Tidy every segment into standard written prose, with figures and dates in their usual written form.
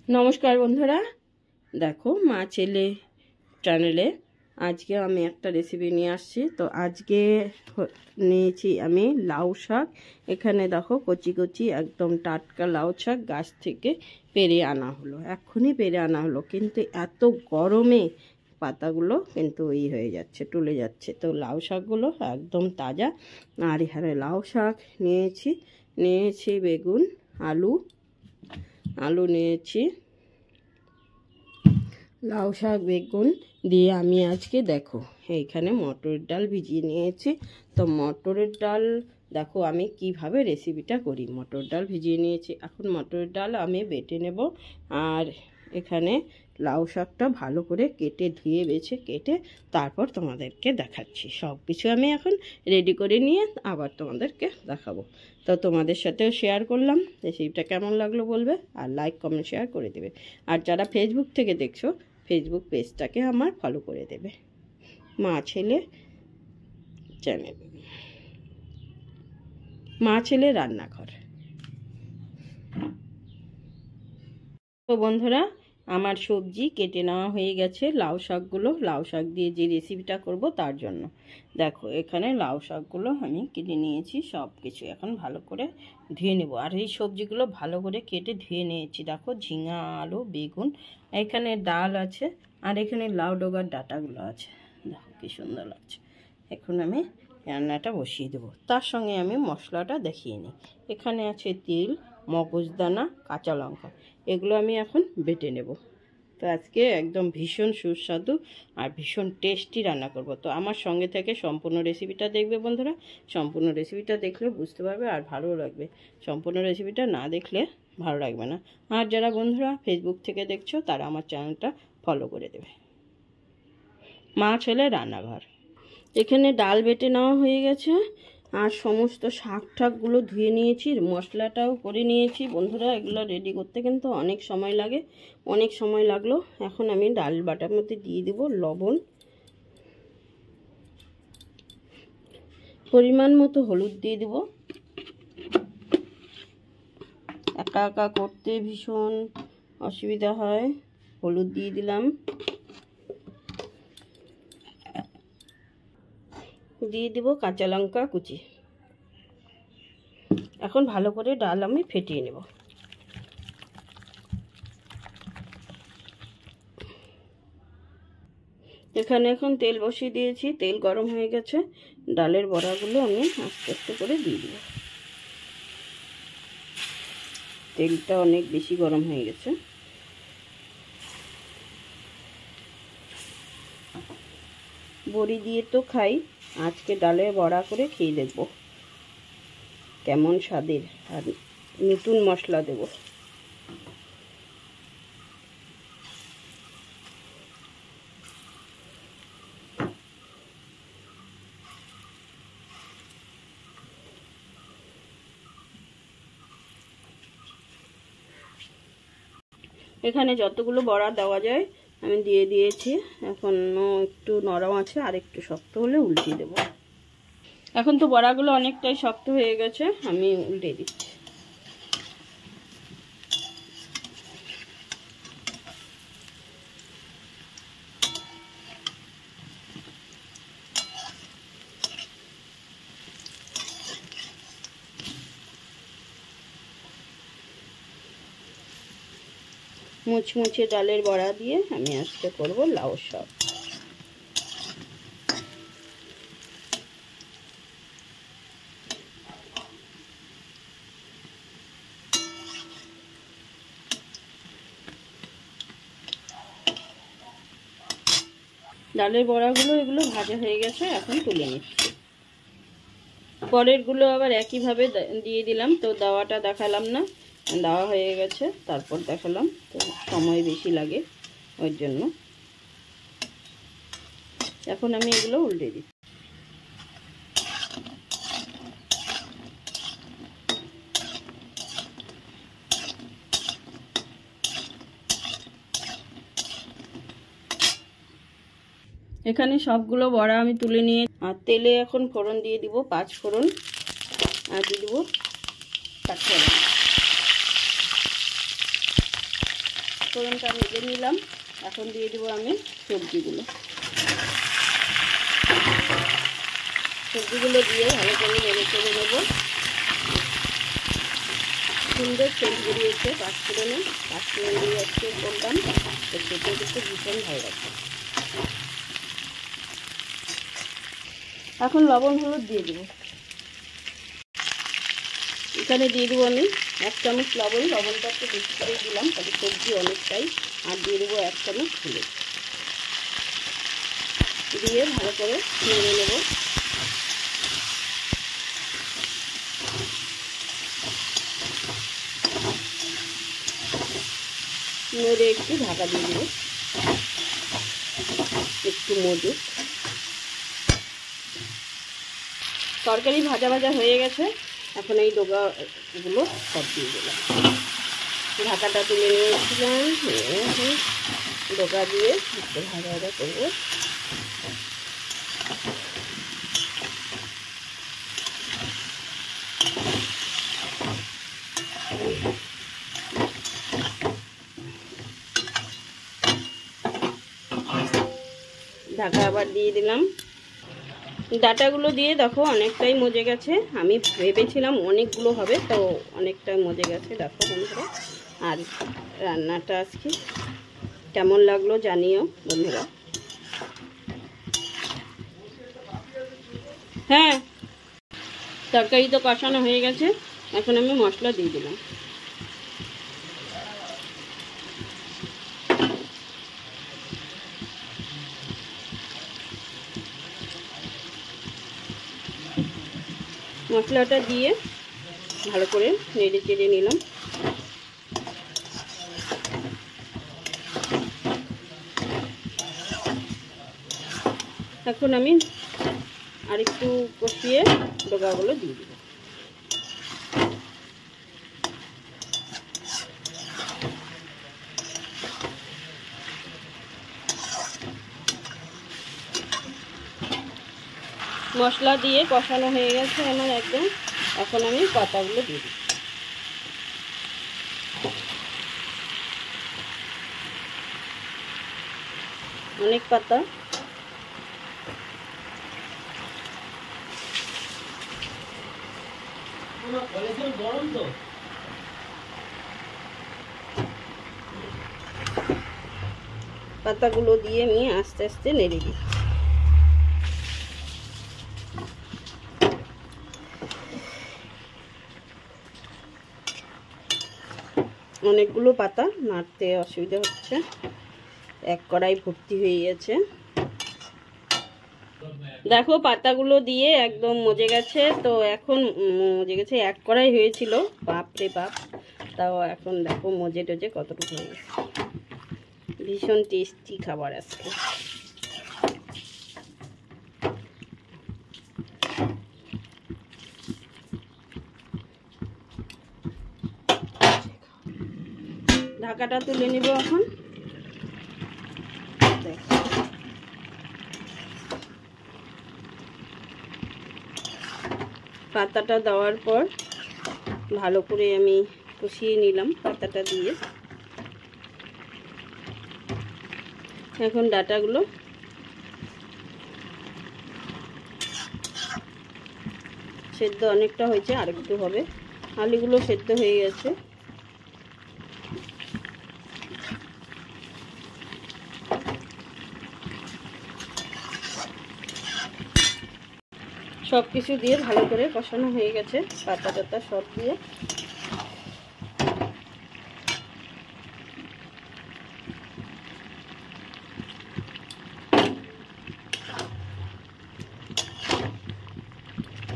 নমস্কার বন্ধুরা, দেখো মা ছেলে চ্যানেলে আজকে আমি একটা রেসিপি নিয়ে আসছি। তো আজকে নিয়েছি আমি লাউ শাক। এখানে দেখো কচি কচি একদম টাটকা লাউ শাক গাছ থেকে পেড়ে আনা হলো, এক্ষুনি পেড়ে আনা হলো, কিন্তু এত গরমে পাতাগুলো কিন্তু হয়ে যাচ্ছে, টুলে যাচ্ছে। তো লাউ শাকগুলো একদম তাজা। আর এখানে লাউ শাক নিয়েছি বেগুন, আলু নিয়েছি, লাউ শাক বেগুন দিয়ে আমি আজকে দেখো এইখানে মটরের ডাল ভিজিয়ে নিয়েছি। তো মটরের ডাল দেখো আমি কিভাবে রেসিপিটা করি। মটর ডাল ভিজিয়ে নিয়েছি, এখন মটরের ডাল আমি বেটে নেব। আর এখানে লাউ শাকটা ভালো করে ধুয়ে কেটে তারপর তোমাদেরকে দেখাচ্ছি। সব কিছু আমি এখন রেডি করে নিয়ে আবার তোমাদেরকে দেখাবো। তো তোমাদের সাথেও শেয়ার করলাম, রেসিপিটা কেমন লাগলো বলবে, আর লাইক কমেন্ট শেয়ার করে দেবে। আর যারা ফেসবুক থেকে দেখছো, ফেসবুক পেজটাকে আমার ফলো করে দেবে, মা ছেলে চ্যানেল, মা ছেলে রান্নাঘর। তো বন্ধুরা, আমার সবজি কেটে নেওয়া হয়ে গেছে। লাউ শাক দিয়ে যে রেসিপিটা করব তার জন্য দেখো এখানে লাউ শাকগুলো আমি কেটে নিয়েছি। সব কিছু এখন ভালো করে ধুয়ে নেব। আর এই সবজিগুলো ভালো করে কেটে ধুয়ে নিয়েছি। দেখো ঝিঙা, আলু, বেগুন, এখানে ডাল আছে, আর এখানে লাউ ডগার ডাঁটাগুলো আছে। দেখো কি সুন্দর লাগছে। এখন আমি রান্নাটা বসিয়ে দেবো। তার সঙ্গে আমি মশলাটা দেখিয়ে নিই। এখানে আছে তেল, মগজদানা, কাঁচা লঙ্কা, এগুলো আমি এখন বেটে নেব। তো আজকে একদম ভীষণ সুস্বাদু আর ভীষণ টেস্টি রান্না করব। তো আমার সঙ্গে থেকে সম্পূর্ণ রেসিপিটা দেখবে বন্ধুরা। সম্পূর্ণ রেসিপিটা দেখলে বুঝতে পারবে আর ভালো লাগবে। সম্পূর্ণ রেসিপিটা না দেখলে ভালো লাগবে না। আর যারা বন্ধুরা ফেসবুক থেকে দেখছো তারা আমার চ্যানেলটা ফলো করে দেবে, মা ছেলে রান্নাঘর। এখানে ডাল বেটে নেওয়া হয়ে গেছে, আর সমস্ত শাক ঠাকগুলো ধুয়ে নিয়েছি, মশলাটাও করে নিয়েছি। বন্ধুরা এগুলো রেডি করতে কিন্তু অনেক সময় লাগে, অনেক সময় লাগলো। এখন আমি ডাল বাটার মধ্যে দিয়ে দেব লবণ, পরিমাণ মতো হলুদ দিয়ে দেব। একা একা করতে ভীষণ অসুবিধা হয়, হলুদ দিয়ে দিলাম। দিয়ে দেব কাঁচা লঙ্কা কুচি। এখন ভালো করে ডাল আমি ফেটিয়ে নেব। এখানে এখন তেল বসিয়ে দিয়েছি, তেল গরম হয়ে গেছে। ডালের বড়াগুলো আমি আস্তে আস্তে করে দিয়ে দেব। তেলটা অনেক বেশি গরম হয়ে গেছে। বড়ি দিয়ে তো খাই, আজকে ডালের বড়া করে খেয়ে দেখব কেমন স্বাদের। আর নতুন মশলা দেব। এখানে যতগুলো বড়া দেওয়া যায় আমি দিয়ে দিয়েছি। এখন একটু নরম আছে, আর একটু শক্ত হলে উল্টিয়ে দেব। এখন তো বড়াগুলো অনেকটাই শক্ত হয়ে গেছে, আমি উল্টে দিচ্ছি। মুচমুচে ডালের বড়া দিয়ে আমি আজকে করব লাউ শাক। ডালের বড়াগুলো এগুলো ভাজা হয়ে গেছে, এখন তুলে নিচ্ছি। পরেরগুলো আবার একইভাবে দিয়ে দিলাম। তো দেওয়াটা দেখালাম না, দেওয়া হয়ে গেছে তারপর দেখালাম, তো সময় বেশি লাগে ওই জন্য। এখন আমি এগুলো উল্টে দিচ্ছি। এখানে সবগুলো বড়া আমি তুলে নিয়ে, আর তেলে এখন ফোড়ন দিয়ে দিব, 5 ফোড়ন, আর দিয়ে দিব কাঁচা লঙ্কা। পাঁচফোড়নটা ভেজে নিলাম। এখন দিয়ে দেবো আমি সবজিগুলো। সবজিগুলো দিয়ে ভালো করে নেড়ে চেড়ে নেবো। সুন্দর সেন্ট বেরিয়েছে পাঁচফোড়ন দিয়ে একটু করলাম, তো খেতে কিন্তু ভীষণ ভালো লাগছে। এখন লবণ হলুদ দিয়ে দেবো। এখানে দিয়ে দেবো আমি 1 চামচ লবণ। লবণটা একটু বেশি করে দিলাম, তাহলে সবজি অনেকটাই। আর দিয়ে দেবো 1 চামচ হলুদ, দিয়ে ভালো করে নেড়ে নেব। নেড়ে একটু ঢাকা দিয়ে দেবো, একটু মজুদ। তরকারি ভাজা ভাজা হয়ে গেছে। এখন এই ডোগাগুলো সব দিয়ে দিলাম। ঢাকাটা তুলে নিয়েছিলাম, ডোগা দিয়ে একটু ভাজা ভাজা করবো। ঢাকা আবার দিয়ে দিলাম। ডাটাগুলো দিয়ে দেখো অনেকটাই মজে গেছে। আমি ভেবেছিলাম অনেকগুলো হবে, তো অনেকটাই মজে গেছে দেখো বন্ধুরা। আর রান্নাটা আজকে কেমন লাগলো জানিও বন্ধুরা। হ্যাঁ, তরকারি তো কষানো হয়ে গেছে। এখন আমি মশলা দিয়ে দিলাম। মশলাটা দিয়ে ভালো করে নেড়ে চেড়ে নিলাম। এখন আমি আরেকটু কষিয়ে ডোগাগুলো দিয়ে দেব। মশলা দিয়ে কষানো হয়ে গেছে আমার একদম। এখন আমি পাতাগুলো দিয়ে দিই। অনেক পাতা। পাতাগুলো দিয়ে আমি আস্তে আস্তে নেড়ে দিই। অনেকগুলো পাতা, নাড়তে অসুবিধা হচ্ছে। এক কড়াই ভর্তি হয়ে গেছে। দেখো পাতাগুলো দিয়ে একদম মজে গেছে। তো এখন মজে গেছে, এক কড়াই হয়েছিল, বাপরে বাপ। তাও এখন দেখো মজে টজে কতটুকু হয়ে গেছে। ভীষণ টেস্টি খাবার আজকে। ঢাকাটা তুলে নিব এখন। পাতাটা দেওয়ার পর ভালো করে আমি কষিয়ে নিলাম পাতাটা দিয়ে। এখন ডাটাগুলো সেদ্ধ অনেকটা হয়েছে, আরেকটু হবে। আলুগুলো সেদ্ধ হয়ে গেছে। সব কিছু দিয়ে ভালো করে কষানো হয়ে গেছে, পাতা টাতা সব দিয়ে।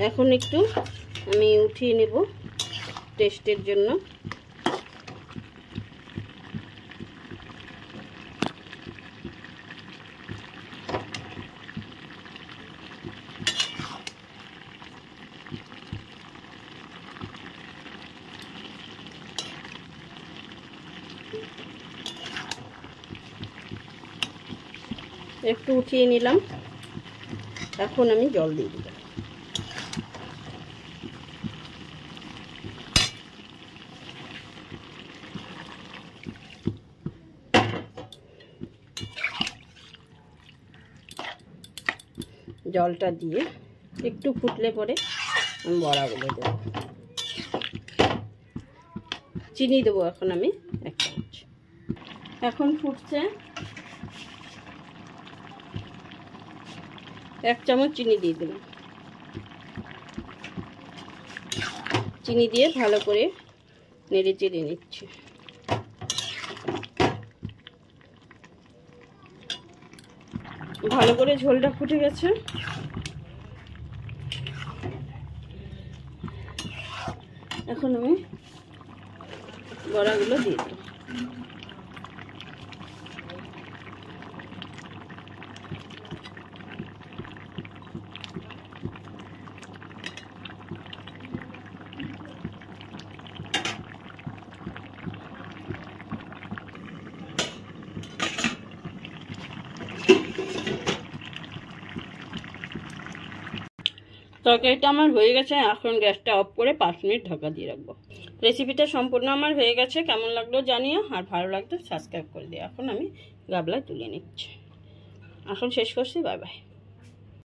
এখন একটু আমি উঠিয়ে নেব টেস্টের জন্য। একটু উঠিয়ে নিলাম। এখন আমি জল দিয়ে দিলাম। জলটা দিয়ে একটু ফুটলে পরে আমি বড়াগুলো দেবো। চিনি দেবো এখন আমি 1 চামচ। এখন ফুটছে, 1 চামচ চিনি দিয়ে দিলাম। চিনি দিয়ে ভালো করে নেড়ে চেড়ে নিচ্ছি। ভালো করে ঝোলটা ফুটে গেছে। এখন আমি বড়াগুলো দিয়ে দিই। তরকারিটা আমার হয়ে গেছে। এখন গ্যাসটা অফ করে 5 মিনিট ঢাকা দিয়ে রাখবো। রেসিপিটা সম্পূর্ণ আমার হয়ে গেছে। কেমন লাগলো জানিও, আর ভালো লাগলে সাবস্ক্রাইব করে দিও। এখন আমি গাবলায় তুলে নিচ্ছি। এখন শেষ করছি। Bye bye.